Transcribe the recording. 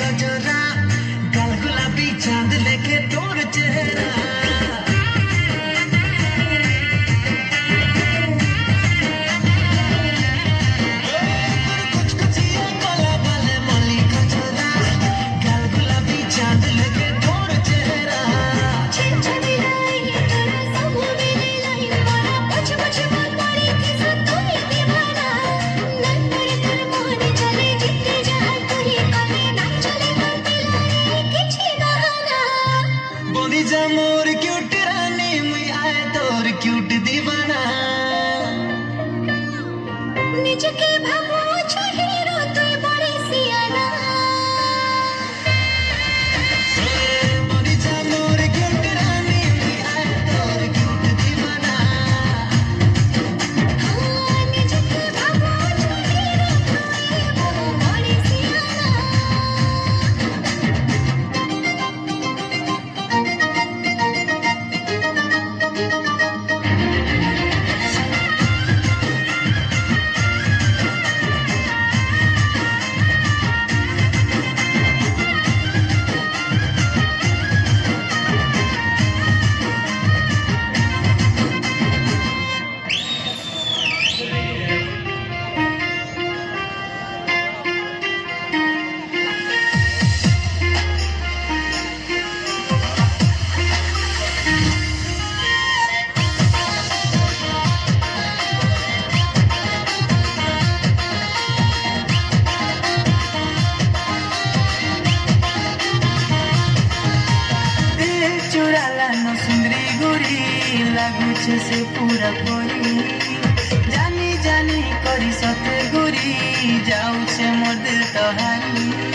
गजरा गाल गुलाबी चांद लेके तोर चेहरा मोर क्यूट रानी मुई आए तोर क्यूट दीवाना निजके भाबो छहिरो तुई बड़ी सियाना बनी जा मोर क्यूट रानी मुई आए तोर क्यूट दीवाना निजके भाबो छहिरो तुई बड़ी सियाना लाଗୁছে से पूरा परी जानी जानी करी सते गुरी जाऊছে मोर दिल तो हारी